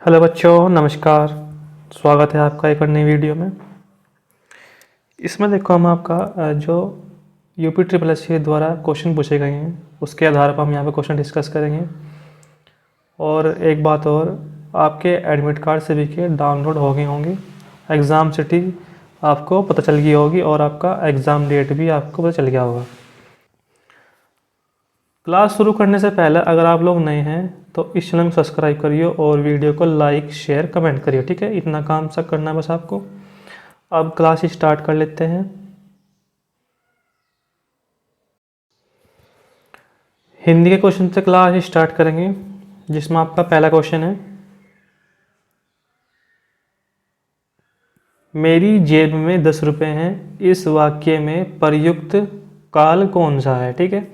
Hello बच्चों, नमस्कार। स्वागत है आपका एक और नई वीडियो में। इसमें देखो हम आपका जो यूपी ट्रिपल एस सी द्वारा क्वेश्चन पूछे गए हैं उसके आधार पर हम यहाँ पे क्वेश्चन डिस्कस करेंगे। और एक बात और, आपके एडमिट कार्ड सभी के डाउनलोड हो गए होंगे। एग्ज़ाम सिटी आपको पता चल गई होगी और आपका एग्ज़ाम डेट भी आपको पता चल गया होगा। क्लास शुरू करने से पहले अगर आप लोग नए हैं तो इस चैनल को सब्सक्राइब करिए और वीडियो को लाइक शेयर कमेंट करिए। ठीक है, इतना काम सब करना है बस आपको। अब क्लास स्टार्ट कर लेते हैं। हिंदी के क्वेश्चन से क्लास स्टार्ट करेंगे, जिसमें आपका पहला क्वेश्चन है, मेरी जेब में 10 रुपये हैं, इस वाक्य में प्रयुक्त काल कौन सा है। ठीक है,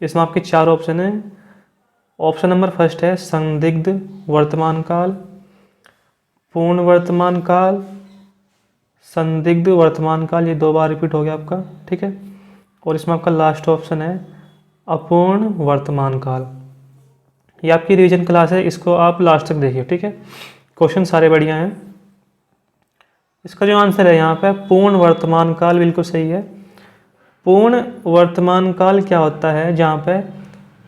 इसमें आपके 4 ऑप्शन हैं। ऑप्शन नंबर फर्स्ट है संदिग्ध वर्तमान काल, पूर्ण वर्तमान काल, संदिग्ध वर्तमान काल, ये 2 बार रिपीट हो गया आपका। ठीक है, और इसमें आपका लास्ट ऑप्शन है अपूर्ण वर्तमान काल। ये आपकी रिवीजन क्लास है, इसको आप लास्ट तक देखिए। ठीक है, क्वेश्चन सारे बढ़िया हैं। इसका जो आंसर है यहाँ पे पूर्ण वर्तमान काल, बिल्कुल सही है। पूर्ण वर्तमान काल क्या होता है? जहाँ पे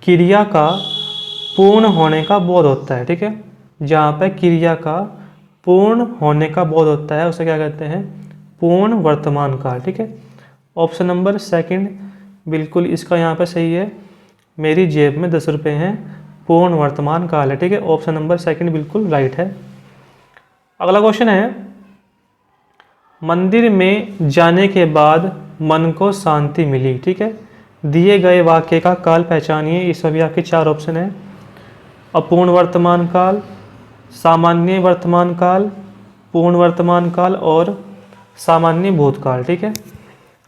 क्रिया का पूर्ण होने का बोध होता है। ठीक है, जहाँ पे क्रिया का पूर्ण होने का बोध होता है उसे क्या कहते हैं? पूर्ण वर्तमान काल। ठीक है, ऑप्शन नंबर सेकंड बिल्कुल इसका यहाँ पे सही है। मेरी जेब में 10 रुपये हैं, पूर्ण वर्तमान काल है। ठीक है, ऑप्शन नंबर सेकंड बिल्कुल राइट है। अगला क्वेश्चन है, मंदिर में जाने के बाद मन को शांति मिली। ठीक है, दिए गए वाक्य का काल पहचानिए। इसमें भी आपके 4 ऑप्शन है, अपूर्ण वर्तमान काल, सामान्य वर्तमान काल, पूर्ण वर्तमान काल और सामान्य भूतकाल। ठीक है,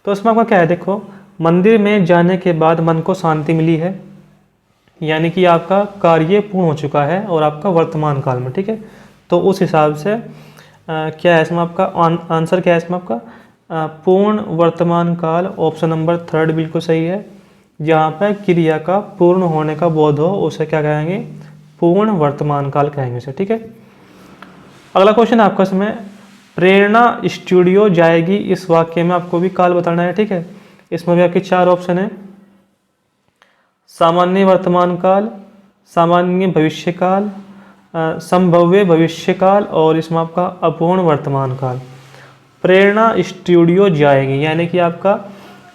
तो इसमें आपका क्या है? देखो, मंदिर में जाने के बाद मन को शांति मिली है, यानी कि आपका कार्य पूर्ण हो चुका है और आपका वर्तमान काल में। ठीक है, तो उस हिसाब से क्या है इसमें आपका आंसर क्या है इसमें आपका? पूर्ण वर्तमान काल, ऑप्शन नंबर थर्ड बिल्कुल सही है। जहाँ पर क्रिया का पूर्ण होने का बोध हो उसे क्या कहेंगे? पूर्ण वर्तमान काल कहेंगे उसे। ठीक है, अगला क्वेश्चन आपका इसमें, प्रेरणा स्टूडियो जाएगी, इस वाक्य में आपको भी काल बताना है। ठीक है, इसमें भी आपके 4 ऑप्शन है, सामान्य वर्तमान काल, सामान्य भविष्य काल, संभव्य भविष्य काल और इसमें आपका अपूर्ण वर्तमान काल। प्रेरणा स्टूडियो जाएगी यानी कि आपका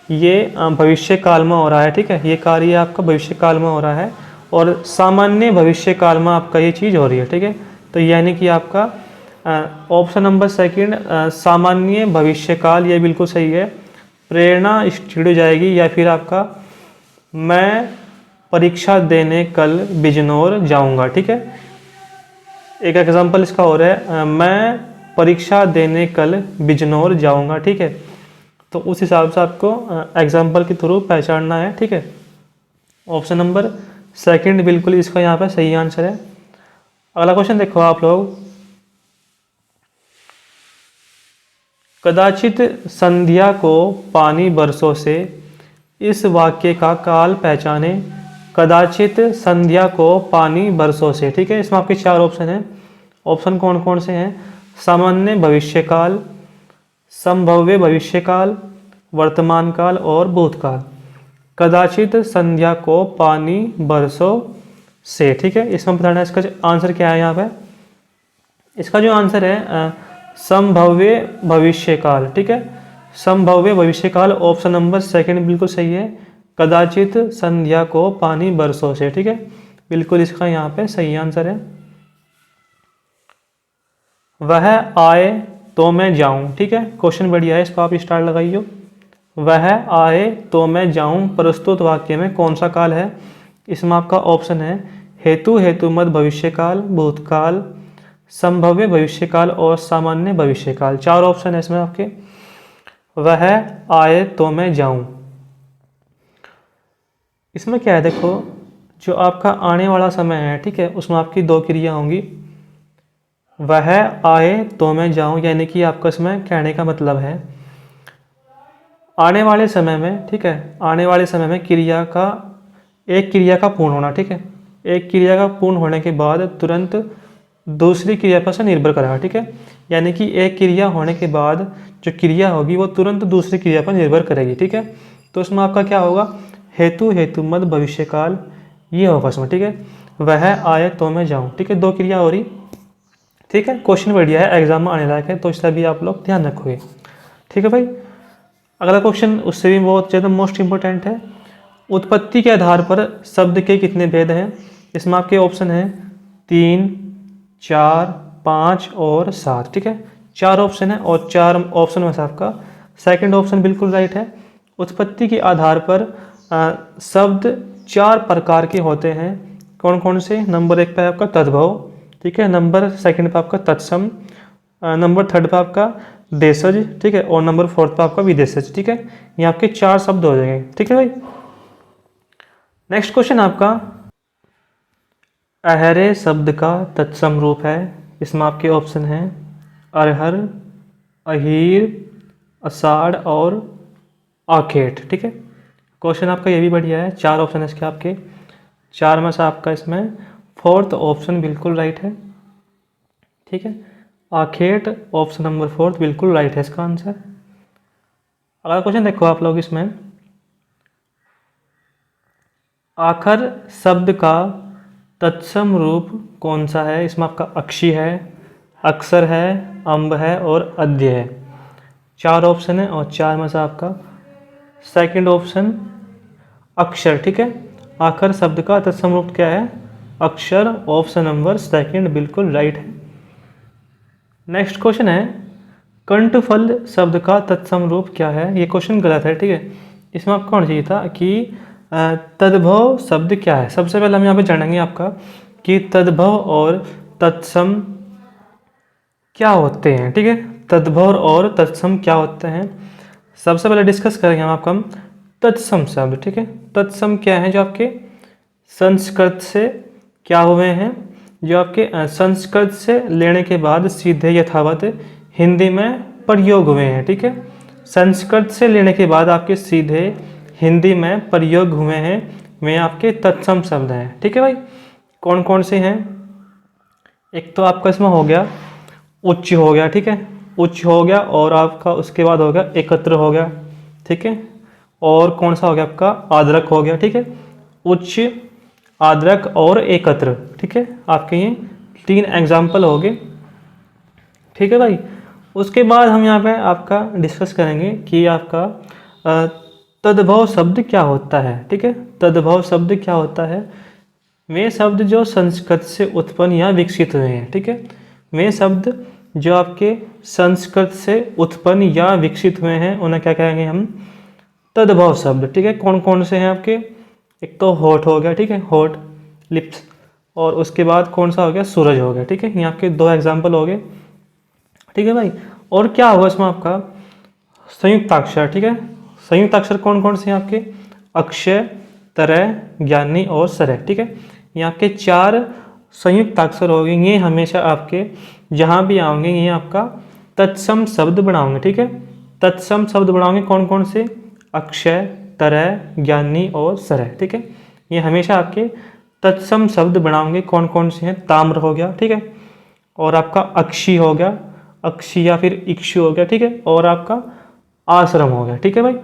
ये भविष्य काल में हो रहा है। ठीक है, ये कार्य आपका भविष्य काल में हो रहा है और सामान्य भविष्य काल में आपका ये चीज़ हो रही है। ठीक है, तो यानी कि आपका ऑप्शन नंबर सेकंड सामान्य भविष्य काल, ये बिल्कुल सही है। प्रेरणा स्टूडियो जाएगी या फिर आपका मैं परीक्षा देने कल बिजनौर जाऊंगा। ठीक है, एक एग्जांपल इसका हो रहा है, मैं परीक्षा देने कल बिजनौर जाऊंगा। ठीक है, तो उस हिसाब से आपको एग्जांपल के थ्रू पहचानना है। ठीक है, ऑप्शन नंबर सेकंड बिल्कुल इसका यहाँ पे सही आंसर है। अगला क्वेश्चन देखो आप लोग, कदाचित संध्या को पानी बरसों से, इस वाक्य का काल पहचाने। कदाचित संध्या को पानी बरसों से। ठीक है, इसमें आपके 4 ऑप्शन हैं। ऑप्शन कौन कौन से हैं? सामान्य भविष्य काल, संभव्य भविष्य काल, वर्तमान काल और भूतकाल। कदाचित संध्या को पानी बरसों से। ठीक है, इसमें बताना है इसका आंसर क्या है। यहाँ पे इसका जो आंसर है संभव्य भविष्य काल। ठीक है, संभव्य भविष्य काल, ऑप्शन नंबर सेकंड बिल्कुल सही है। कदाचित संध्या को पानी बरसों से। ठीक है, बिल्कुल इसका यहाँ पे सही आंसर है। वह आए तो मैं जाऊं। ठीक है, क्वेश्चन बढ़िया है, इसको आप स्टार लगाइए। वह आए तो मैं जाऊं प्रस्तुत वाक्य में कौन सा काल है? इसमें आपका ऑप्शन है हेतु हेतुमत भविष्य काल, भूतकाल, संभव्य भविष्य काल और सामान्य भविष्य काल। 4 ऑप्शन है इसमें आपके। वह आए तो मैं जाऊं, इसमें क्या है? देखो, जो आपका आने वाला समय है, ठीक है, उसमें आपकी 2 क्रिया होंगी। वह आए तो मैं जाऊं यानी कि आपका इसमें कहने का मतलब है आने वाले समय में। ठीक है, आने वाले समय में क्रिया का एक क्रिया का पूर्ण होना। ठीक है, एक क्रिया का पूर्ण होने के बाद तुरंत दूसरी क्रिया पर से निर्भर करेगा, ठीक है। यानी कि एक क्रिया होने के बाद जो क्रिया होगी वो तुरंत दूसरी क्रिया पर निर्भर करेगी, ठीक है। तो इसमें आपका क्या होगा, हेतु हेतु मद भविष्यकाल, ये होगा इसमें, ठीक है। वह आए तो मैं जाऊँ, ठीक है, दो क्रिया हो रही, ठीक है। क्वेश्चन बढ़िया है, एग्जाम में आने लायक है, तो इसका भी आप लोग ध्यान रखोगे, ठीक है भाई। अगला क्वेश्चन उससे भी बहुत ज़्यादा मोस्ट इंपॉर्टेंट है। उत्पत्ति के आधार पर शब्द के कितने भेद हैं? इसमें आपके ऑप्शन है 3, 4, 5 और 7, ठीक है। 4 ऑप्शन है और 4 ऑप्शन में से आपका सेकंड ऑप्शन बिल्कुल राइट है। उत्पत्ति के आधार पर शब्द 4 प्रकार के होते हैं। कौन कौन से? नंबर 1 पे आपका तद्भव, ठीक है। नंबर 2 पे आपका तत्सम, नंबर 3 पे आपका देशज, ठीक है। और नंबर 4 पे आपका विदेशज, ठीक है। ये आपके 4 शब्द हो जाएंगे, ठीक है भाई। नेक्स्ट क्वेश्चन आपका अहरे शब्द का तत्सम रूप है। इसमें आपके ऑप्शन हैं अरहर, अहीर, अषाढ़ और आखेट, ठीक है। क्वेश्चन आपका ये भी बढ़िया है, 4 ऑप्शन है इसके आपके, 4 में से आपका इसमें 4th ऑप्शन बिल्कुल राइट है, ठीक है। आखेट ऑप्शन नंबर 4 बिल्कुल राइट है इसका आंसर। अगला क्वेश्चन देखो आप लोग, इसमें आखर शब्द का तत्सम रूप कौन सा है? इसमें आपका अक्षी है, अक्षर है, अम्ब है और अद्य है। 4 ऑप्शन है और 4 में से आपका सेकंड ऑप्शन अक्षर, ठीक है। आखर शब्द का तत्सम रूप क्या है? अक्षर, ऑप्शन नंबर 2 बिल्कुल राइट है। नेक्स्ट क्वेश्चन है कंठफल शब्द का तत्सम रूप क्या है? ये क्वेश्चन गलत है, ठीक है। इसमें आपको होना चाहिए था कि तद्भव शब्द क्या है। सबसे पहले हम यहाँ पे जानेंगे आपका कि तद्भव और तत्सम क्या होते हैं, ठीक है। तद्भव और तत्सम क्या होते हैं, सबसे पहले डिस्कस करेंगे हम आपका तत्सम शब्द, ठीक है। तत्सम क्या है? जो आपके संस्कृत से क्या हुए हैं, जो आपके संस्कृत से लेने के बाद सीधे यथावत हिंदी में प्रयोग हुए हैं, ठीक है। संस्कृत से लेने के बाद आपके सीधे हिंदी में प्रयोग हुए हैं, वे आपके तत्सम शब्द हैं, ठीक है भाई। कौन कौन से हैं? एक तो आपका इसमें हो गया उच्च हो गया, ठीक है, उच्च हो गया, और आपका उसके बाद हो गया एकत्र हो गया, ठीक है। और कौन सा हो गया आपका? आद्रक हो गया, ठीक है। उच्च, आद्रक और एकत्र, ठीक है। आपके ये 3 एग्जाम्पल हो गए, ठीक है भाई। उसके बाद हम यहाँ पे आपका डिस्कस करेंगे कि आपका तद्भव शब्द क्या होता है, ठीक है। तद्भव शब्द क्या होता है? वे शब्द जो संस्कृत से उत्पन्न या विकसित हुए हैं, ठीक है। वे शब्द जो आपके संस्कृत से उत्पन्न या विकसित हुए हैं उन्हें क्या कहेंगे हम? तद्भव शब्द, ठीक है। कौन कौन से हैं आपके? एक तो होठ हो गया, ठीक है, होठ, लिप्स, और उसके बाद कौन सा हो गया? सूरज हो गया, ठीक है। यहाँ के 2 एग्जाम्पल हो गए, ठीक है भाई। और क्या होगा इसमें आपका? संयुक्ताक्षर, ठीक है। संयुक्ताक्षर कौन कौन से हैं आपके? अक्षय, तरय, ज्ञानी और सरय, ठीक है। यहाँ के 4 संयुक्ताक्षर हो गए, ये हमेशा आपके जहाँ भी आओगे ये आपका तत्सम शब्द बनाओगे, ठीक है। तत्सम शब्द बनाओगे कौन कौन से? अक्षय, तरय, ज्ञानी और सरय, ठीक है। ये हमेशा आपके तत्सम शब्द बनाओगे कौन कौन से हैं? ताम्र हो गया, ठीक है, और आपका अक्षी हो गया, अक्षी या फिर इक्षु हो गया, ठीक है, और आपका आश्रम हो गया, ठीक है भाई।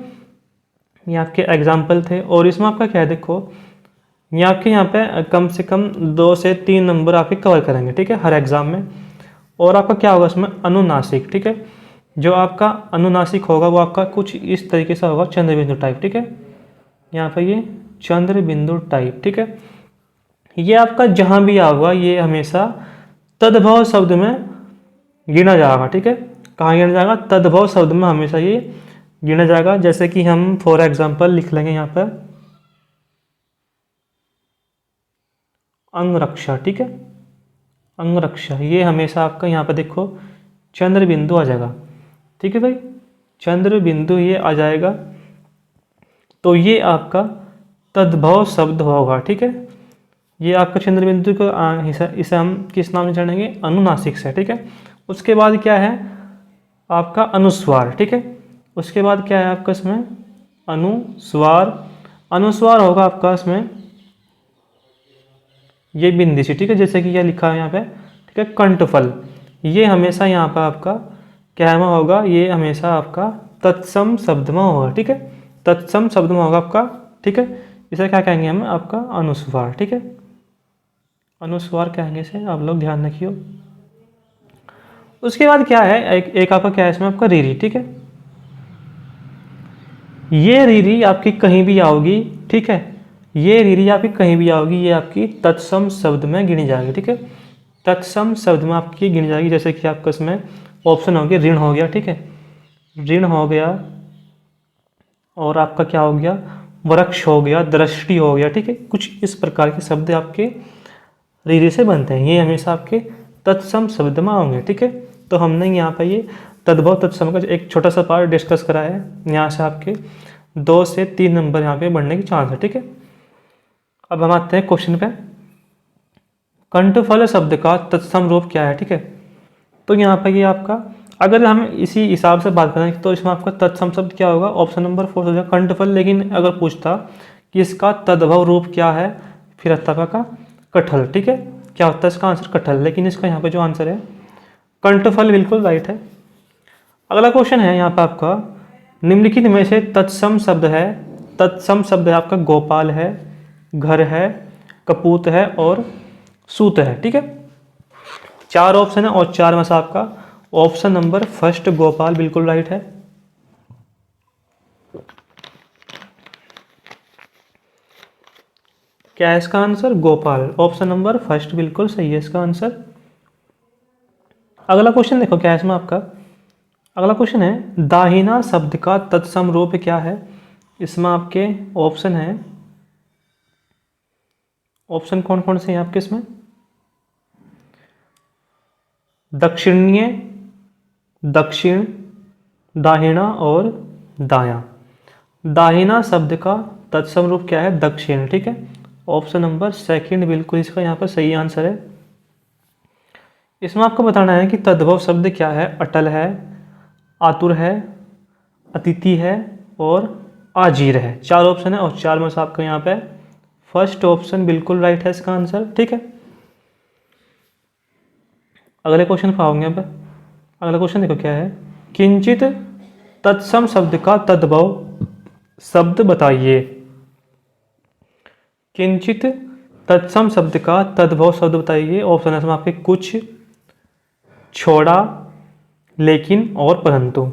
ये आपके एग्जाम्पल थे। और इसमें आपका क्या है, देखो ये आपके यहाँ पे कम से कम 2 से 3 नंबर आपके कवर करेंगे, ठीक है, हर एग्जाम में। और आपका क्या होगा इसमें? अनुनासिक, ठीक है। जो आपका अनुनासिक होगा वो आपका कुछ इस तरीके से होगा, चंद्र बिंदु टाइप, ठीक है। यहाँ पे ये चंद्र बिंदु टाइप, ठीक है। ये आपका जहाँ भी आएगा ये हमेशा तद्भव शब्द में गिना जाएगा, ठीक है। कहाँ गिना जाएगा? तद्भव शब्द में हमेशा ये गिना जाएगा। जैसे कि हम फॉर एग्जाम्पल लिख लेंगे यहाँ पर अंगरक्षा, ठीक है, अंगरक्षा, ये हमेशा आपका यहाँ पर देखो चंद्र बिंदु आ जाएगा, ठीक है भाई, चंद्र बिंदु ये आ जाएगा, तो ये आपका तद्भव शब्द होगा, ठीक है। ये आपका चंद्र बिंदु को इसे हम किस नाम से जानेंगे? अनुनासिक से, ठीक है। उसके बाद क्या है आपका? अनुस्वार, ठीक है। उसके बाद क्या है आपका इसमें? अनुस्वार, अनुस्वार होगा आपका इसमें ये बिंदी सी, ठीक है, जैसे कि यह लिखा है यहाँ पे, ठीक है। कंठफल, ये हमेशा यहाँ पर आपका क्या में होगा, ये हमेशा आपका तत्सम शब्द में होगा, ठीक है। तत्सम शब्द में होगा आपका, ठीक है। इसे क्या कहेंगे हम, आपका अनुस्वार, ठीक है। अनुस्वार कहेंगे इसे, आप लोग ध्यान रखिए। उसके बाद क्या है, एक आपका क्या है इसमें, आपका रीरी, ठीक है। ये रीरी आपकी कहीं भी आओगी, ठीक है। ये रीरी आपकी कहीं भी आओगी, ये आपकी तत्सम शब्द में गिनी जाएगी, ठीक है। तत्सम शब्द में आपकी गिनी जाएगी। जैसे कि आपका इसमें ऑप्शन हो गया, ऋण हो गया, ठीक है, ऋण हो गया, और आपका क्या हो गया, वृक्ष हो गया, दृष्टि हो गया, ठीक है। कुछ इस प्रकार के शब्द आपके रीरी से बनते हैं, ये हमेशा आपके तत्सम शब्द में होंगे, ठीक है। तो हमने यहाँ पर ये तद्भव तत्सम का एक छोटा सा पार्ट डिस्कस करा है। यहाँ से आपके 2 से 3 नंबर यहाँ पे बढ़ने की चांस है, ठीक है। अब हम आते हैं क्वेश्चन पे। कंठफल शब्द का तत्सम रूप क्या है, ठीक है। तो यहाँ पर ये आपका, अगर हम इसी हिसाब से बात करें तो इसमें आपका तत्सम शब्द क्या होगा, ऑप्शन नंबर 4 हो जाएगा कंठफल। लेकिन अगर पूछता कि इसका तद्भव रूप क्या है, फिर आता का कटहल, ठीक है। क्या होता है इसका आंसर, कटहल। लेकिन इसका यहाँ पे जो आंसर है कंठफल, बिल्कुल राइट है। अगला क्वेश्चन है यहाँ पे आपका, निम्नलिखित में से तत्सम शब्द है, तत्सम शब्द है आपका गोपाल है, घर है, कपूत है और सूत है, ठीक है। 4 ऑप्शन है और 4 में से आपका ऑप्शन नंबर फर्स्ट गोपाल बिल्कुल राइट है। क्या है इसका answer, Gopal. Option number first बिल्कुल सही है इसका आंसर। अगला क्वेश्चन देखो क्या है इसमें आपका, अगला क्वेश्चन है, दाहिना शब्द का तत्सम रूप क्या है। इसमें आपके ऑप्शन है, ऑप्शन कौन कौन से हैं आपके इसमें, दक्षिणीय, दक्षिण, दाहिना और दायां। दाहिना शब्द का तत्सम रूप क्या है, दक्षिण, ठीक है। ऑप्शन नंबर सेकंड बिल्कुल इसका यहाँ पर सही आंसर है। इसमें आपको बताना है कि तद्भव शब्द क्या है, अटल है, आतुर है, अतिथि है और आजीर है। 4 ऑप्शन है और 4 में से आपका यहाँ पे फर्स्ट ऑप्शन बिल्कुल राइट है इसका आंसर, ठीक है। अगले क्वेश्चन पर आओगे अब। अगला क्वेश्चन देखो क्या है, किंचित तत्सम शब्द का तद्भव शब्द बताइए। किंचित तत्सम शब्द का तद्भव शब्द बताइए। ऑप्शन है आपके कुछ, छोड़ा, लेकिन और परंतु।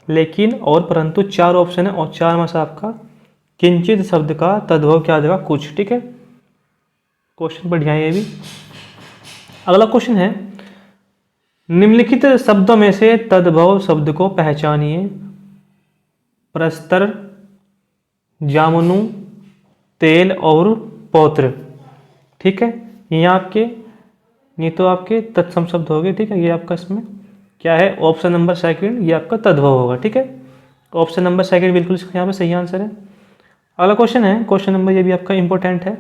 लेकिन और परंतु 4 ऑप्शन है और 4 में से आपका किंचित शब्द का तद्भव क्या आ जाएगा, कुछ, ठीक है। क्वेश्चन बढ़िया है ये भी। अगला क्वेश्चन है, निम्नलिखित शब्दों में से तद्भव शब्द को पहचानिए। प्रस्तर, जामुनु, तेल और पौत्र, ठीक है। ये आपके, ये तो आपके तत्सम शब्द हो गए, ठीक है। ये आपका इसमें क्या है, ऑप्शन नंबर सेकंड, ये आपका तद्भव होगा, ठीक है। ऑप्शन नंबर सेकंड बिल्कुल इसका यहाँ पे सही आंसर है। अगला क्वेश्चन है, क्वेश्चन नंबर ये भी आपका इंपॉर्टेंट है,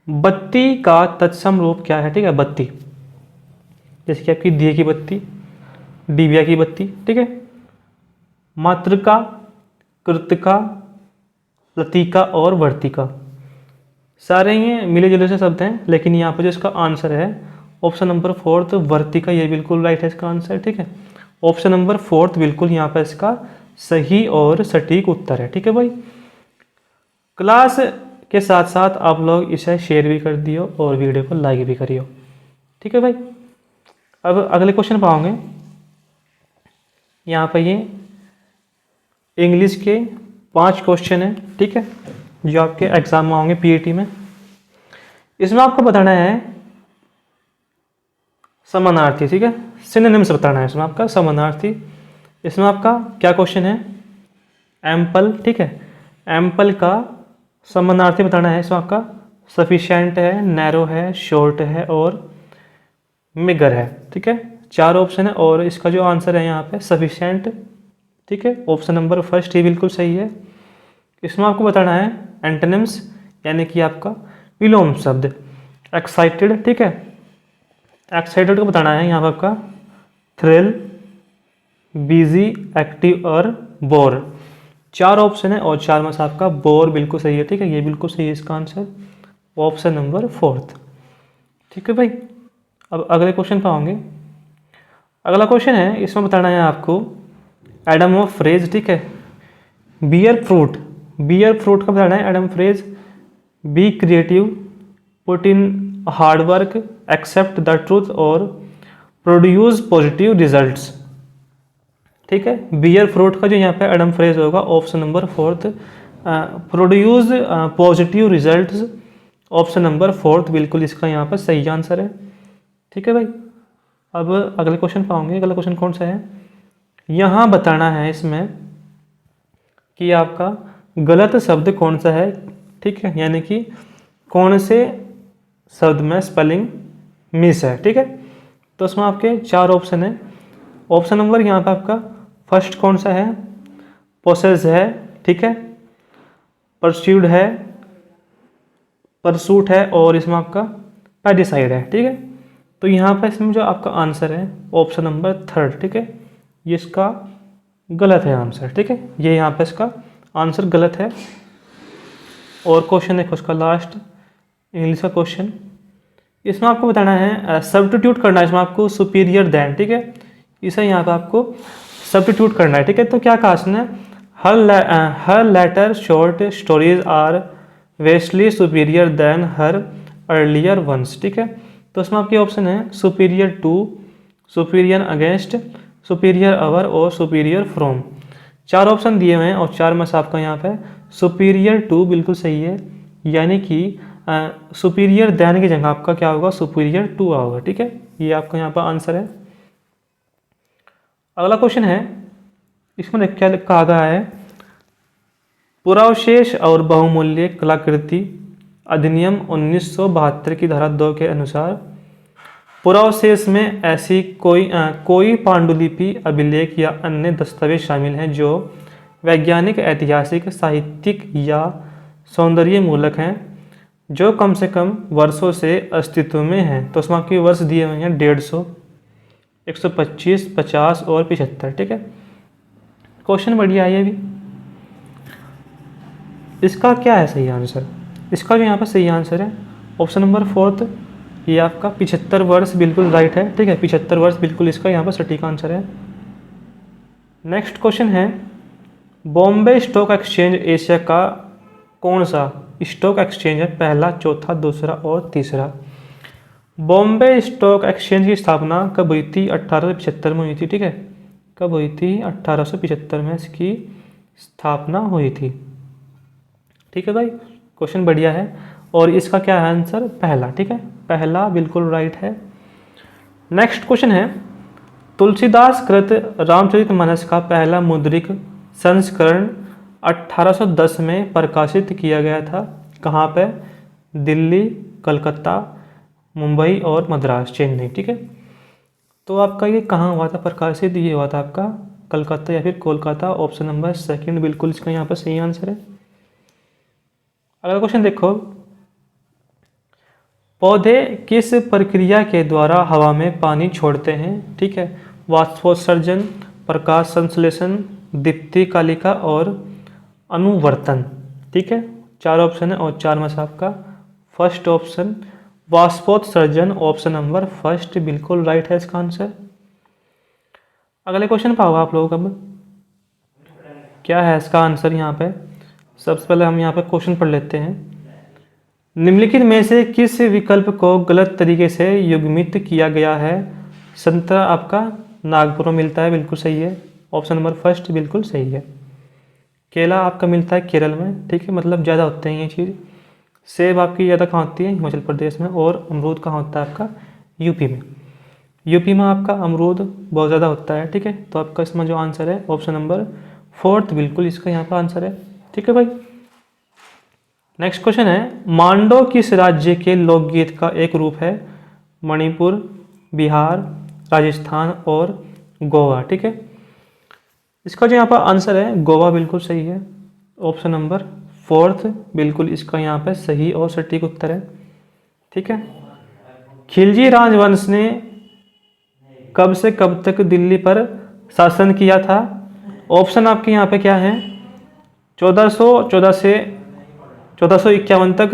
बत्ती का तत्सम रूप क्या है, ठीक है। बत्ती, जैसे कि आपकी दिए की बत्ती, डिबिया की बत्ती, ठीक है। मातृका, कृतिका, लतिका और वर्तिका, सारे ये मिले जुले से शब्द हैं। लेकिन यहाँ पर जो इसका आंसर है ऑप्शन नंबर 4 वर्तिका, ये बिल्कुल राइट है इसका आंसर, ठीक है। ऑप्शन नंबर 4 बिल्कुल यहाँ पर इसका सही और सटीक उत्तर है, ठीक है भाई। क्लास के साथ साथ आप लोग इसे शेयर भी कर दियो और वीडियो को लाइक भी करियो, ठीक है भाई। अब अगले क्वेश्चन पाओगे, यहाँ पर ये इंग्लिश के 5 क्वेश्चन है, ठीक है, जो आपके एग्जाम में होंगे पीईटी में। इसमें आपको बताना है समानार्थी, ठीक है। सिनोनिम्स बताना है इसमें आपका समानार्थी। इसमें आपका क्या क्वेश्चन है, एम्पल, ठीक है। एम्पल का समानार्थी बताना है। इसमें आपका सफिशिएंट है, नैरो है, शॉर्ट है और मिगर है, ठीक है। 4 ऑप्शन है और इसका जो आंसर है यहाँ पे सफिशिएंट, ठीक है। ऑप्शन नंबर फर्स्ट ही बिल्कुल सही है। इसमें आपको बताना है एंटोनिम्स, यानी कि आपका विलोम शब्द, एक्साइटेड, ठीक है। एक्साइटेड को बताना है यहाँ पर आपका थ्रिल, बिजी, एक्टिव और बोर। 4 ऑप्शन है और 4 में से आपका बोर बिल्कुल सही है, ठीक है। ये बिल्कुल सही है इसका आंसर, ऑप्शन नंबर 4, ठीक है भाई। अब अगले क्वेश्चन पे आएंगे। अगला क्वेश्चन है, इसमें बताना है आपको एडम ऑफ फ्रेज, ठीक है। बियर फ्रूट का बताना है idiom phrase. Be creative, put in hard work, accept the truth और प्रोड्यूस पॉजिटिव रिजल्ट्स, ठीक है। बियर फ्रूट का जो यहाँ पे एडम फ्रेज होगा option number 4, produce positive results, option number 4 बिल्कुल इसका यहाँ पर सही आंसर है, ठीक है भाई। अब अगले क्वेश्चन पाओगे। अगला क्वेश्चन कौन सा है, यहाँ बताना है इसमें कि आपका गलत शब्द कौन सा है, ठीक है, यानी कि कौन से शब्द में स्पेलिंग मिस है, ठीक है। तो उसमें आपके 4 ऑप्शन है। ऑप्शन नंबर यहाँ पे आपका फर्स्ट कौन सा है, पोसेस है, ठीक है, परस्यूड है, परसूट है, और इसमें आपका पेडिसाइड है, ठीक है। तो यहाँ पर इसमें जो आपका आंसर है ऑप्शन नंबर 3, ठीक है, ये इसका गलत है आंसर, ठीक है, ये यहाँ पे इसका आंसर गलत है। और क्वेश्चन देखो उसका लास्ट इंग्लिश का क्वेश्चन, इसमें आपको बताना है सब्स्टिट्यूट करना है इसमें आपको सुपीरियर दैन, ठीक है, इसे यहाँ पे आपको सब्स्टिट्यूट करना है, ठीक है। तो क्या कहा इसने, her later short stories are vastly superior than her earlier ones, ठीक है। तो इसमें आपके ऑप्शन है superior to, superior against, superior over और सुपीरियर फ्रॉम। 4 ऑप्शन दिए हुए हैं और 4 में से आपका यहाँ पे सुपीरियर टू बिल्कुल सही है, यानी कि सुपीरियर दैन की जगह आपका क्या होगा, सुपीरियर टू होगा, ठीक है, ये आपका यहाँ पर आंसर है। अगला क्वेश्चन है, इसमें क्या कहा गया है, पुरावशेष और बहुमूल्य कलाकृति अधिनियम 1972 की धारा 2 के अनुसार पुरावशेष में ऐसी कोई पांडुलिपि, अभिलेख या अन्य दस्तावेज शामिल हैं जो वैज्ञानिक, ऐतिहासिक, साहित्यिक या सौंदर्य मूलक हैं, जो कम से कम वर्षों से अस्तित्व में हैं। तो उसमें आपके वर्ष दिए हुए हैं 150, 125, 50 और 75, ठीक है। क्वेश्चन बढ़िया है ये भी। इसका क्या है सही आंसर, इसका भी यहाँ पर सही आंसर है ऑप्शन नंबर 4, ये आपका 75 वर्ष बिल्कुल राइट है, ठीक है, 75 वर्ष बिल्कुल इसका यहाँ पर सटीक आंसर है। नेक्स्ट क्वेश्चन है, बॉम्बे स्टॉक एक्सचेंज एशिया का कौन सा स्टॉक एक्सचेंज है, पहला, चौथा, दूसरा और तीसरा। बॉम्बे स्टॉक एक्सचेंज की स्थापना कब हुई थी, 1875 में हुई थी, ठीक है, कब हुई थी, 1875 में इसकी स्थापना हुई थी, ठीक है भाई। क्वेश्चन बढ़िया है और इसका क्या है आंसर, पहला, ठीक है, पहला बिल्कुल राइट है। नेक्स्ट क्वेश्चन है, तुलसीदास कृत रामचरितमानस का पहला मुद्रित संस्करण 1810 में प्रकाशित किया गया था, कहाँ पे, दिल्ली, कलकत्ता, मुंबई और मद्रास, चेन्नई, ठीक है। तो आपका ये कहाँ हुआ था प्रकाशित, ये हुआ था आपका कलकत्ता या फिर कोलकाता, ऑप्शन नंबर 2 बिल्कुल इसका यहाँ पर सही आंसर है। अगला क्वेश्चन देखो, पौधे किस प्रक्रिया के द्वारा हवा में पानी छोड़ते हैं, ठीक है, वाष्पोत्सर्जन, प्रकाश संश्लेषण, दीप्तिकालिका और अनुवर्तन, ठीक है। 4 ऑप्शन है और 4 में से आपका फर्स्ट ऑप्शन वाष्पोत्सर्जन, ऑप्शन नंबर 1 बिल्कुल राइट है इसका आंसर। अगले क्वेश्चन पर होगा आप लोगों का क्या है इसका आंसर। यहाँ पे सबसे पहले हम यहाँ पे क्वेश्चन पढ़ लेते हैं, निम्नलिखित में से किस विकल्प को गलत तरीके से युग्मित किया गया है। संतरा आपका नागपुर में मिलता है, बिल्कुल सही है, ऑप्शन नंबर 1 बिल्कुल सही है। केला आपका मिलता है केरल में, ठीक है, मतलब ज़्यादा होते हैं ये चीज़। सेब आपकी ज़्यादा कहाँ होती है, हिमाचल प्रदेश में। और अमरूद कहाँ होता है आपका, यूपी में। यूपी में आपका अमरूद बहुत ज़्यादा होता है, ठीक है। तो आपका इसमें जो आंसर है ऑप्शन नंबर 4 बिल्कुल इसका यहाँ पर आंसर है, ठीक है भाई। नेक्स्ट क्वेश्चन है, मांडो किस राज्य के लोकगीत का एक रूप है, मणिपुर, बिहार, राजस्थान और गोवा, ठीक है। इसका जो यहाँ पर आंसर है गोवा बिल्कुल सही है, ऑप्शन नंबर 4 बिल्कुल इसका यहाँ पर सही और सटीक उत्तर है, ठीक है। खिलजी राजवंश ने कब से कब तक दिल्ली पर शासन किया था, ऑप्शन आपके यहाँ पे क्या है, 1414 से 1451 तक,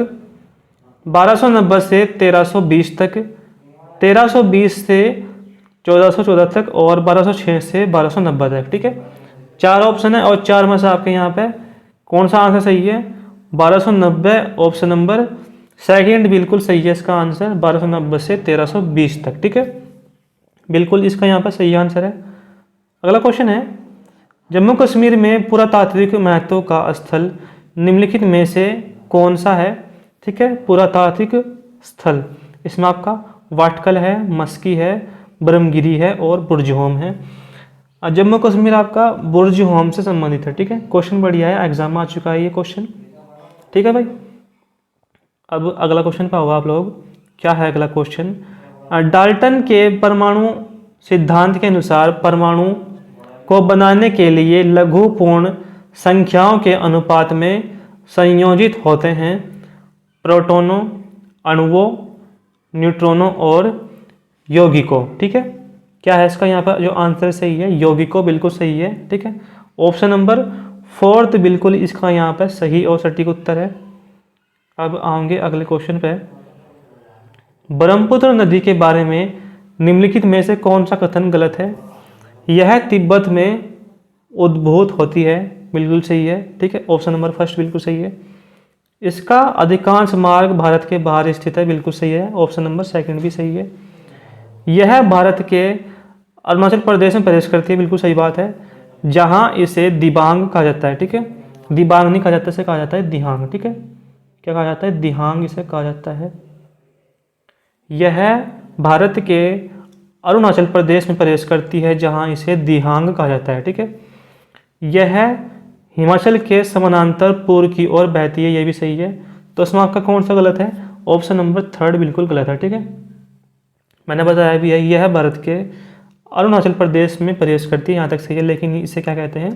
1290 से 1320 तक, 1320 से 1414 तक और 1206 से 1290 तक। ठीक है, 4 ऑप्शन है और 4 में से आपके यहाँ पे कौन सा आंसर सही है? 1290 ऑप्शन नंबर सेकंड बिल्कुल सही है इसका आंसर, 1290 से 1320 तक। ठीक है, बिल्कुल इसका यहाँ पर सही आंसर है। अगला क्वेश्चन है, जम्मू कश्मीर में पुरातात्विक महत्व का स्थल निम्नलिखित में से कौन सा है? ठीक है, पुरातात्विक स्थल, इसमें आपका वाटकल है, मस्की है, ब्रह्मगिरी है और बुर्ज-होम है। जम्मू कश्मीर आपका बुर्ज-होम से संबंधित है। ठीक है, क्वेश्चन बढ़िया है, एग्जाम में आ चुका है ये क्वेश्चन। ठीक है भाई, अब अगला क्वेश्चन पे होगा आप लोग, क्या है अगला क्वेश्चन? डाल्टन के परमाणु सिद्धांत के अनुसार परमाणु को बनाने के लिए लघु पूर्ण संख्याओं के अनुपात में संयोजित होते हैं प्रोटॉनों, अणुओं, न्यूट्रॉनों और यौगिकों। ठीक है, क्या है इसका यहाँ पर जो आंसर सही है? यौगिकों बिल्कुल सही है। ठीक है, ऑप्शन नंबर 4 बिल्कुल इसका यहाँ पर सही और सटीक उत्तर है। अब आएंगे अगले क्वेश्चन पे, ब्रह्मपुत्र नदी के बारे में निम्नलिखित में से कौन सा कथन गलत है? यह तिब्बत में उद्भूत होती है, बिल्कुल सही है। ठीक है, ऑप्शन नंबर फर्स्ट बिल्कुल सही है। इसका अधिकांश मार्ग भारत के बाहर स्थित है, बिल्कुल सही है, ऑप्शन नंबर सेकंड भी सही है। यह भारत के अरुणाचल प्रदेश में प्रवेश करती है, बिल्कुल सही बात है, जहां इसे दिबांग कहा जाता है। ठीक है, दिबांग नहीं कहा जाता, इसे कहा जाता है दिहांग। ठीक है, क्या कहा जाता है? दिहांग इसे कहा जाता है। यह भारत के अरुणाचल प्रदेश में प्रवेश करती है, जहां इसे दिहांग कहा जाता है। ठीक है, यह हिमाचल के समानांतर पूर्व की ओर बहती है, यह भी सही है। तो इसमें आपका कौन सा गलत है? ऑप्शन नंबर थर्ड बिल्कुल गलत है। ठीक है, मैंने बताया भी है, यह भारत के अरुणाचल प्रदेश में प्रवेश करती है, यहाँ तक सही है, लेकिन इसे क्या कहते हैं?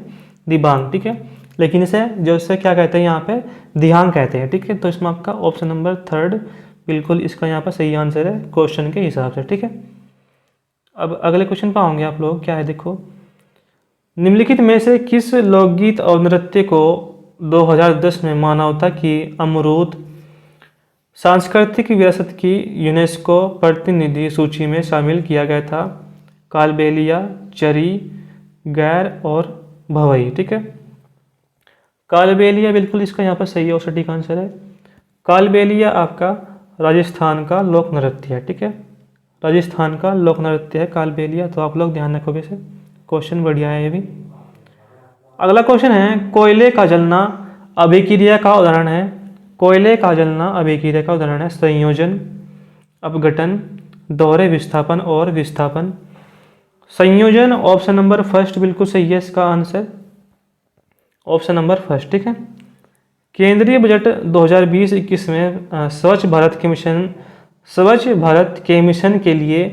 दिबांग। ठीक है, लेकिन इसे जो इसे क्या कहते हैं यहाँ पे? दिहांग कहते हैं। ठीक है, तो इसमें आपका ऑप्शन नंबर थर्ड बिल्कुल इसका यहाँ पर सही आंसर है क्वेश्चन के हिसाब से। ठीक है, अब अगले क्वेश्चन पर आओगे आप लोग, क्या है देखो, निम्नलिखित में से किस लोकगीत और नृत्य को 2010 में मानवता की अमूर्त सांस्कृतिक विरासत की यूनेस्को प्रतिनिधि सूची में शामिल किया गया था? कालबेलिया, चरी, गैर और भवई। ठीक है, कालबेलिया बिल्कुल इसका यहाँ पर सही और सटीक आंसर है। कालबेलिया आपका राजस्थान का लोक नृत्य है। ठीक है, राजस्थान का लोक नृत्य है कालबेलिया, तो आप लोग ध्यान रखोगे इसे, क्वेश्चन बढ़िया है ये भी। अगला क्वेश्चन है, कोयले का जलना अभिक्रिया का उदाहरण है? कोयले का जलना अभिक्रिया का उदाहरण है संयोजन, अपघटन, दोहरे विस्थापन और विस्थापन। संयोजन ऑप्शन नंबर फर्स्ट बिल्कुल सही है इसका आंसर, ऑप्शन नंबर फर्स्ट। ठीक है, केंद्रीय बजट 2020-21 में स्वच्छ भारत के मिशन के लिए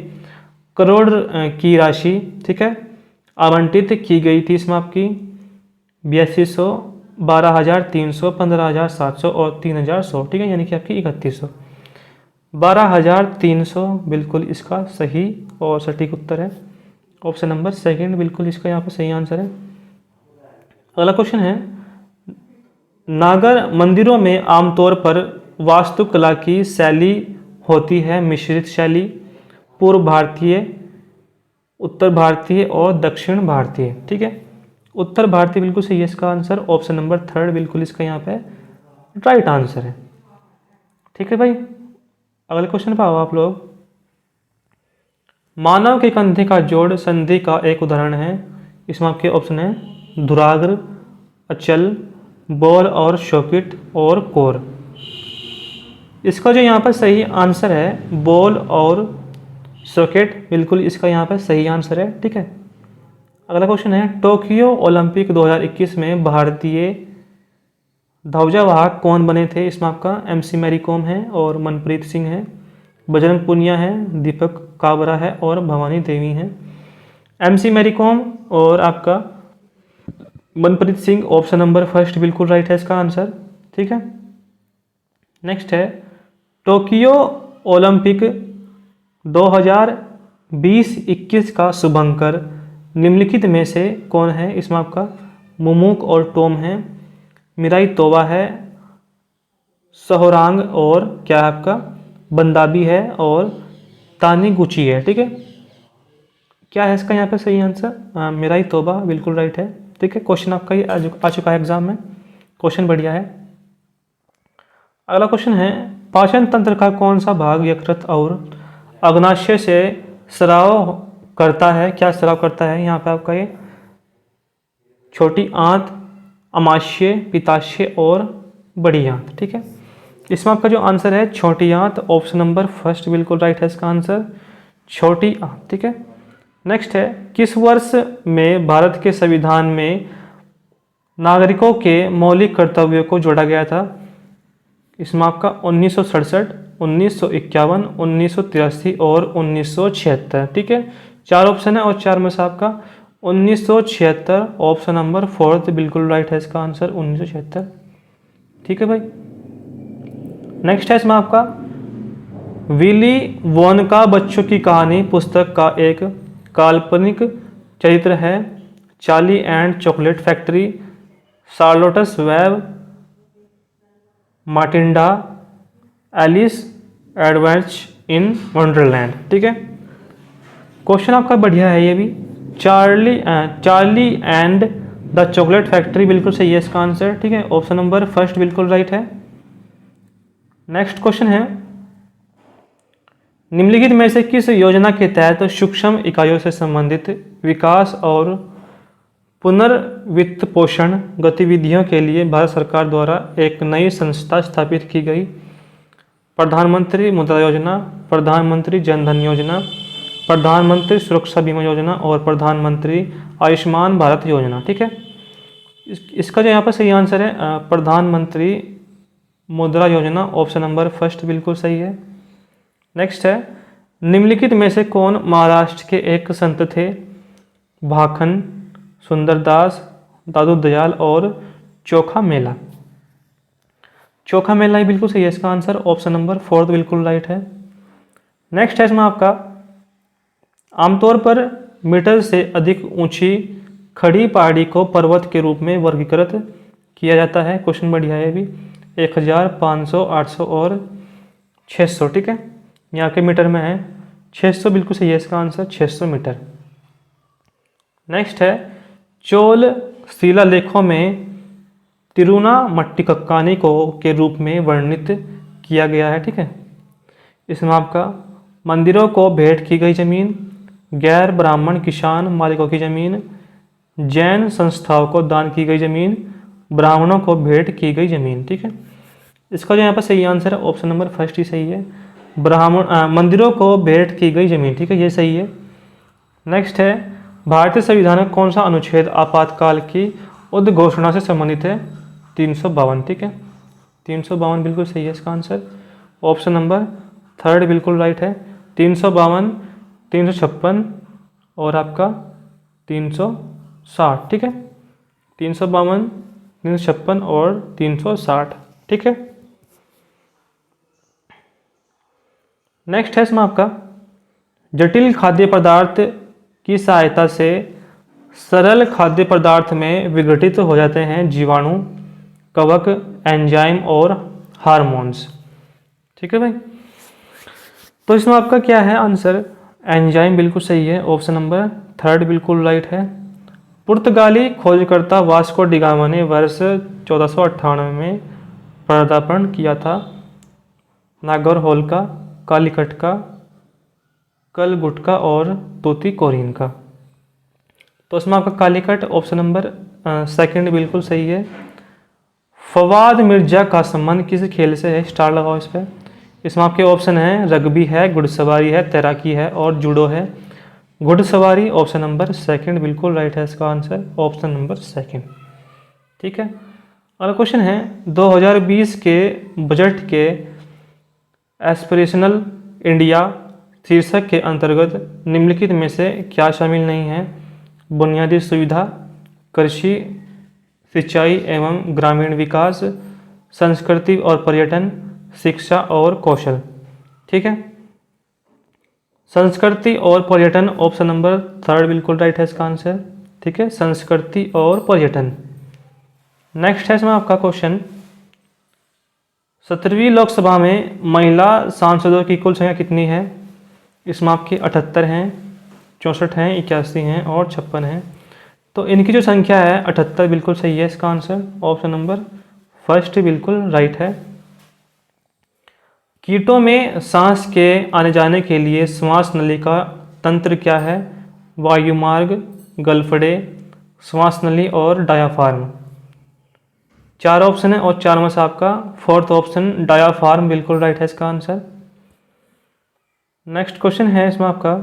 करोड़ की राशि, ठीक है, आवंटित की गई थी। इसमें आपकी 8200, 12,300, 15,700 और 3,100। ठीक है, यानी कि आपकी 3100। 12,300 बिल्कुल इसका सही और सटीक उत्तर है, ऑप्शन नंबर सेकंड बिल्कुल इसका यहाँ पर सही आंसर है। अगला क्वेश्चन है, नागर मंदिरों में आमतौर पर वास्तुकला की शैली होती है मिश्रित शैली, पूर्व भारतीय, उत्तर भारतीय और दक्षिण भारतीय। ठीक है, उत्तर भारतीय बिल्कुल सही है इसका आंसर, ऑप्शन नंबर थर्ड बिल्कुल इसका यहाँ पे राइट आंसर है। ठीक है भाई, अगले क्वेश्चन पर आओ आप लोग, मानव के कंधे का जोड़ संधि का एक उदाहरण है? इसमें आपके ऑप्शन है धुराग्र, अचल, बॉल और शॉकेट और कोर। इसका जो यहाँ पर सही आंसर है बॉल और सॉकेट, बिल्कुल इसका यहाँ पर सही आंसर है। ठीक है, अगला क्वेश्चन है, टोक्यो ओलंपिक 2021 में भारतीय ध्वजावाहक कौन बने थे? इसमें आपका MC मैरी कॉम है और मनप्रीत सिंह है, बजरंग पुनिया है, दीपक काबरा है और भवानी देवी है। MC मैरी कॉम और आपका Manpreet Singh, option number first बिल्कुल राइट है इसका आंसर। ठीक है, नेक्स्ट है, टोक्यो ओलंपिक 2020-21 का शुभंकर निम्नलिखित में से कौन है? इसमें आपका मुमुक और टोम है, मिराई तोबा है, सोहरांग और क्या है आपका बंदाबी है और तानीगुची है, ठीक है। क्या है इसका यहाँ पे सही आंसर? मेरा ही तौबा बिल्कुल राइट है, ठीक है। क्वेश्चन आपका ये आ चुका है एग्जाम में, क्वेश्चन बढ़िया है। अगला क्वेश्चन है, पाचन तंत्र का कौन सा भाग यकृत और अग्नाशय से स्राव करता है? क्या स्राव करता है? यहाँ पे आपका ये छोटी आंत, अमाशय, पित्ताशय और बड़ी आंत, ठीक है। इसमें आपका जो आंसर है छोटी आंत, ऑप्शन नंबर फर्स्ट बिल्कुल राइट है इसका आंसर, छोटी आंत, ठीक है। नेक्स्ट है, किस वर्ष में भारत के संविधान में नागरिकों के मौलिक कर्तव्यों को जोड़ा गया था? इसमें आपका 1967, 1951, 1983 और 1976, ठीक है। चार ऑप्शन है और चार में से आपका 1976 ऑप्शन नंबर फोर्थ बिल्कुल राइट है इसका आंसर, 1976, ठीक है भाई। नेक्स्ट है इसमें आपका, विली वोनका बच्चों की कहानी पुस्तक का एक काल्पनिक चरित्र है। Charlie and chocolate factory, Charlotte's web, Matilda, Alice adventure in Wonderland, ठीक है। क्वेश्चन आपका बढ़िया है ये भी। Charlie and the chocolate factory बिल्कुल सही है इसका आंसर, ठीक है। ऑप्शन नंबर फर्स्ट बिल्कुल राइट है। नेक्स्ट क्वेश्चन है, निम्नलिखित में से किस योजना के तहत सूक्ष्म इकाइयों से संबंधित विकास और पुनर्वित्त पोषण गतिविधियों के लिए भारत सरकार द्वारा एक नई संस्था स्थापित की गई? प्रधानमंत्री मुद्रा योजना, प्रधानमंत्री जन धन योजना, प्रधानमंत्री सुरक्षा बीमा योजना और प्रधानमंत्री आयुष्मान भारत योजना, ठीक है। इसका जो यहाँ पर सही आंसर है प्रधानमंत्री मुद्रा योजना, ऑप्शन नंबर फर्स्ट बिल्कुल सही है। नेक्स्ट है, निम्नलिखित में से कौन महाराष्ट्र के एक संत थे? भाखन, सुंदरदास, दादू दयाल और चोखा मेला। चोखा मेला ही बिल्कुल सही है इसका आंसर, ऑप्शन नंबर फोर्थ बिल्कुल राइट है। नेक्स्ट है इसमें आपका, आमतौर पर मीटर से अधिक ऊंची खड़ी पहाड़ी को पर्वत के रूप में वर्गीकृत किया जाता है। क्वेश्चन बढ़िया है भी, 1000, 500, 800 और 600, ठीक है। यहाँ के मीटर में है 600 बिल्कुल सही है इसका आंसर, 600 मीटर। नेक्स्ट है, चोल शिलालेखों में तिरुनामट्टिकक्कानी को के रूप में वर्णित किया गया है, ठीक है। इसमें आपका मंदिरों को भेंट की गई जमीन, गैर ब्राह्मण किसान मालिकों की जमीन, जैन संस्थाओं को दान की गई जमीन, ब्राह्मणों को भेंट की गई जमीन, ठीक है। इसका जो यहाँ पर सही आंसर है ऑप्शन नंबर फर्स्ट ही सही है, मंदिरों को भेंट की गई जमीन, ठीक है, ये सही है। नेक्स्ट है, भारतीय संविधान में कौन सा अनुच्छेद आपातकाल की उद्घोषणा से संबंधित है? 352, ठीक है, 352 बिल्कुल सही है इसका आंसर, ऑप्शन नंबर थर्ड बिल्कुल राइट है। 352, 356 और आपका 360, ठीक है, 352, 356 और 360, ठीक है। नेक्स्ट है इसमें आपका, जटिल खाद्य पदार्थ की सहायता से सरल खाद्य पदार्थ में विघटित हो जाते हैं जीवाणु, कवक, एंजाइम और हार्मोन्स, ठीक है भाई। तो इसमें आपका क्या है आंसर? एंजाइम बिल्कुल सही है, ऑप्शन नंबर थर्ड बिल्कुल राइट है। पुर्तगाली खोजकर्ता वास्को डी गामा ने वर्ष 1498 में पदार्पण किया था। नागरहोल का, कालीकट का, कलगुटका और तूतीकोरिन का। तो इसमें आपका कालीकट ऑप्शन नंबर सेकंड बिल्कुल सही है। फवाद मिर्जा का संबंध किस खेल से है? स्टार लगाओ इस पर। इसमें आपके ऑप्शन है रग्बी है, घुड़सवारी है, तैराकी है और जूडो है। घुड़सवारी ऑप्शन नंबर सेकंड बिल्कुल राइट है इसका आंसर, ऑप्शन नंबर सेकंड, ठीक है। अगला क्वेश्चन है, 2020 के बजट के एस्पिरेशनल इंडिया शीर्षक के अंतर्गत निम्नलिखित में से क्या शामिल नहीं है? बुनियादी सुविधा, कृषि, सिंचाई एवं ग्रामीण विकास, संस्कृति और पर्यटन, शिक्षा और कौशल, ठीक है। संस्कृति और पर्यटन ऑप्शन नंबर थर्ड बिल्कुल राइट है इसका आंसर, ठीक है, संस्कृति और पर्यटन। नेक्स्ट है इसमें आपका क्वेश्चन, 17वीं लोकसभा में महिला सांसदों की कुल संख्या कितनी है? इसमें आपके 78 हैं, 64 हैं, 81 हैं और 56 हैं। तो इनकी जो संख्या है 78 बिल्कुल सही है इसका आंसर। ऑप्शन नंबर फर्स्ट बिल्कुल राइट है। कीटों में सांस के आने जाने के लिए श्वास नली का तंत्र क्या है? वायुमार्ग, गलफड़े, श्वास नली और डायाफ्राम। 4 ऑप्शन है और 4 में से आपका फोर्थ ऑप्शन डायाफ्राम बिल्कुल राइट है इसका आंसर। नेक्स्ट क्वेश्चन है इसमें आपका,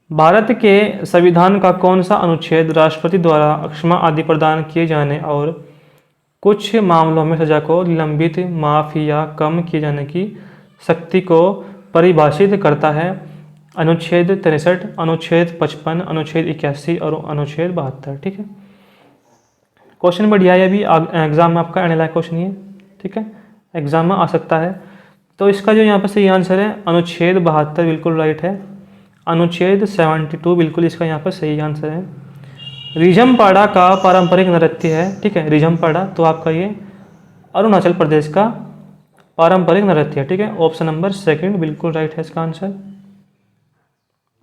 भारत के संविधान का कौन सा अनुच्छेद राष्ट्रपति द्वारा क्षमा आदि प्रदान किए जाने और कुछ मामलों में सजा को निलंबित, माफ या कम किए जाने की शक्ति को परिभाषित करता है? अनुच्छेद 63, अनुच्छेद 55, अनुच्छेद 81 और अनुच्छेद 72। ठीक है, क्वेश्चन बढ़िया है, अभी एग्जाम में आपका आने लायक क्वेश्चन ये, ठीक है, एग्जाम में आ सकता है। तो इसका जो यहाँ पर सही आंसर है अनुच्छेद 72 बिल्कुल राइट है। अनुच्छेद 72 बिल्कुल इसका यहाँ पर सही आंसर है। रिझमपाड़ा का पारंपरिक नृत्य है, ठीक है, रिझमपाड़ा तो आपका ये अरुणाचल प्रदेश का पारंपरिक नृत्य है। ठीक है, ऑप्शन नंबर सेकंड बिल्कुल राइट है इसका आंसर।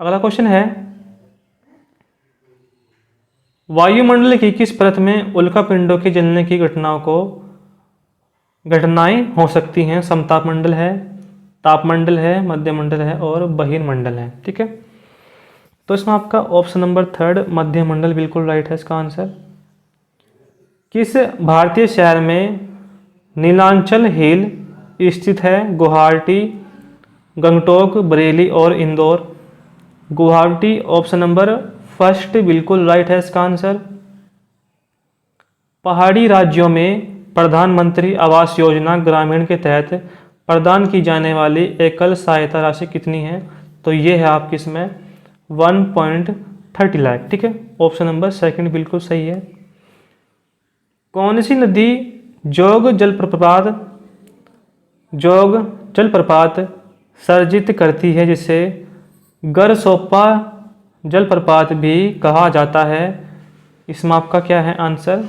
अगला क्वेश्चन है, वायुमंडल की किस परत में उल्कापिंडों के जलने की घटनाएं हो सकती हैं? समतापमंडल है, तापमंडल है, मध्यमंडल है और बहिर्मंडल है। ठीक है, तो इसमें आपका ऑप्शन नंबर थर्ड मध्यमंडल बिल्कुल राइट है इसका आंसर। किस भारतीय शहर में नीलांचल हिल स्थित है? गुवाहाटी, गंगटोक, बरेली और Indore. Guwahati option number first बिल्कुल राइट है इसका आंसर। पहाड़ी राज्यों में प्रधानमंत्री आवास योजना ग्रामीण के तहत प्रदान की जाने वाली एकल सहायता राशि कितनी है? तो ये है आपकी इसमें 1.30 लाख। ठीक है, ऑप्शन नंबर सेकंड बिल्कुल सही है। कौन सी नदी जोग जलप्रपात सर्जित करती है, जिसे गरसोप्पा जलप्रपात भी कहा जाता है? इसमें आपका क्या है आंसर?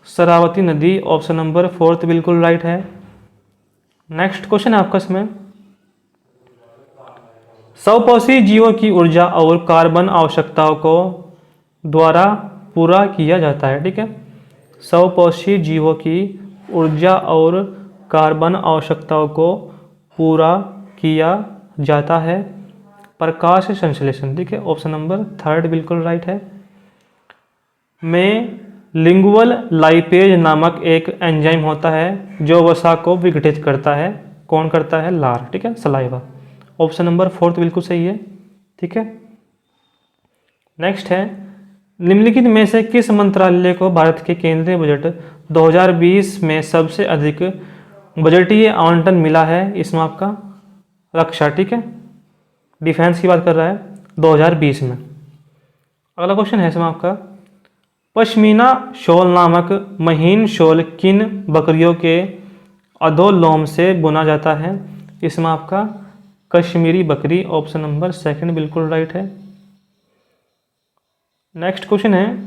शरावती नदी, ऑप्शन नंबर फोर्थ बिल्कुल राइट है। नेक्स्ट क्वेश्चन है आपका इसमें, स्वपोषी जीवों की ऊर्जा और कार्बन आवश्यकताओं को द्वारा पूरा किया जाता है। ठीक है, स्वपोषी जीवों की ऊर्जा और कार्बन आवश्यकताओं को पूरा किया जाता है प्रकाश संश्लेषण। ठीक है, ऑप्शन नंबर थर्ड बिल्कुल राइट है। में लिंगुअल लाइपेज नामक एक एंजाइम होता है जो वसा को विघटित करता है। कौन करता है? लार। ठीक है, सलाइवा, ऑप्शन नंबर फोर्थ बिल्कुल सही है। ठीक है, नेक्स्ट है, निम्नलिखित में से किस मंत्रालय को भारत के केंद्रीय बजट 2020 में सबसे अधिक बजटीय आवंटन मिला है? इसमें आपका रक्षा, ठीक है, डिफेंस की बात कर रहा है 2020 में। अगला क्वेश्चन है इसमें आपका, पश्मीना शॉल नामक महीन शॉल किन बकरियों के अधोलोम से बुना जाता है? इसमें आपका कश्मीरी बकरी, ऑप्शन नंबर सेकंड बिल्कुल राइट है। नेक्स्ट क्वेश्चन है,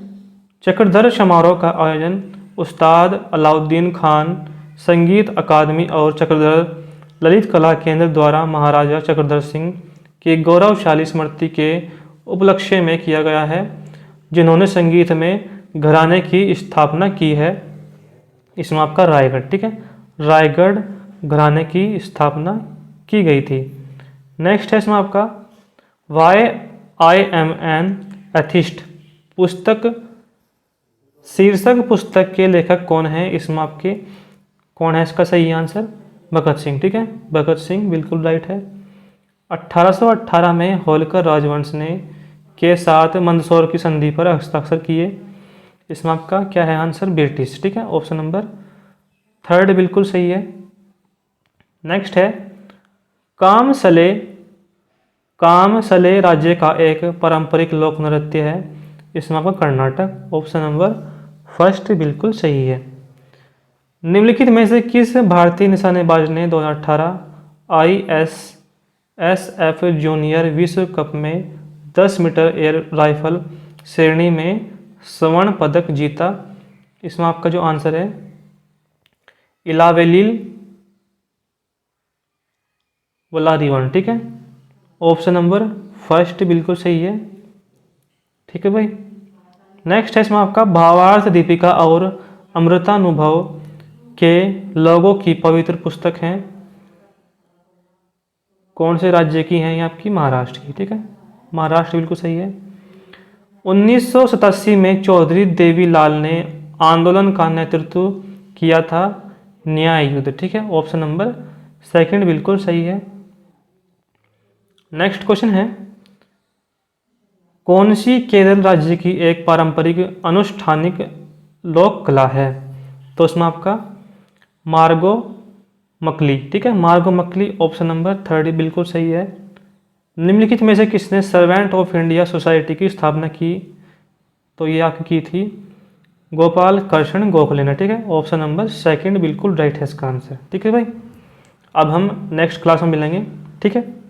चक्रधर समारोह का आयोजन उस्ताद अलाउद्दीन खान संगीत अकादमी और चक्रधर ललित कला केंद्र द्वारा महाराजा चक्रधर सिंह की गौरवशाली स्मृति के उपलक्ष्य में किया गया है, जिन्होंने संगीत में घराने की स्थापना की है? इसमें आपका रायगढ़, ठीक है, रायगढ़ घराने की स्थापना की गई थी। नेक्स्ट है इसमें आपका, why I am an atheist पुस्तक शीर्षक पुस्तक के लेखक कौन है? इसमें आपके कौन है इसका सही आंसर? भगत सिंह। ठीक है, भगत सिंह बिल्कुल राइट है। 1818 में होलकर राजवंश ने के साथ मंदसौर की संधि पर हस्ताक्षर किए। इसमें आपका क्या है आंसर? ब्रिटिश। ठीक है, ऑप्शन नंबर थर्ड बिल्कुल सही है। नेक्स्ट है, कामसले राज्य का एक पारंपरिक लोक नृत्य है। इसमें आपका कर्नाटक, ऑप्शन नंबर फर्स्ट बिल्कुल सही है। निम्नलिखित में से किस भारतीय निशानेबाज ने 2018 ISSF जूनियर विश्व कप में 10 मीटर एयर राइफल श्रेणी में स्वर्ण पदक जीता? इसमें आपका जो आंसर है इलावेलिल वलारिवन। ठीक है, ऑप्शन नंबर फर्स्ट बिल्कुल सही है। ठीक है भाई। नेक्स्ट है इसमें आपका भावार्थ दीपिका और अमृतानुभव के लोगों की पवित्र पुस्तक हैं, कौन से राज्य की हैं? ये आपकी महाराष्ट्र की। ठीक है, महाराष्ट्र बिल्कुल सही है। 1987 में चौधरी देवीलाल ने आंदोलन का नेतृत्व किया था, न्याय युद्ध। ठीक है, ऑप्शन नंबर सेकंड बिल्कुल सही है। नेक्स्ट क्वेश्चन है, कौन सी केरल राज्य की एक पारंपरिक अनुष्ठानिक लोक कला है? तो उसमें आपका मार्गो मकली। ठीक है, मार्गो मकली ऑप्शन नंबर थर्ड बिल्कुल सही है। निम्नलिखित में से किसने सर्वेंट ऑफ इंडिया सोसाइटी की स्थापना की? तो ये आपकी की थी गोपाल कृष्ण गोखले ने। ठीक है, ऑप्शन नंबर सेकंड बिल्कुल राइट है इसका आंसर। ठीक है भाई, अब हम नेक्स्ट क्लास में मिलेंगे। ठीक है।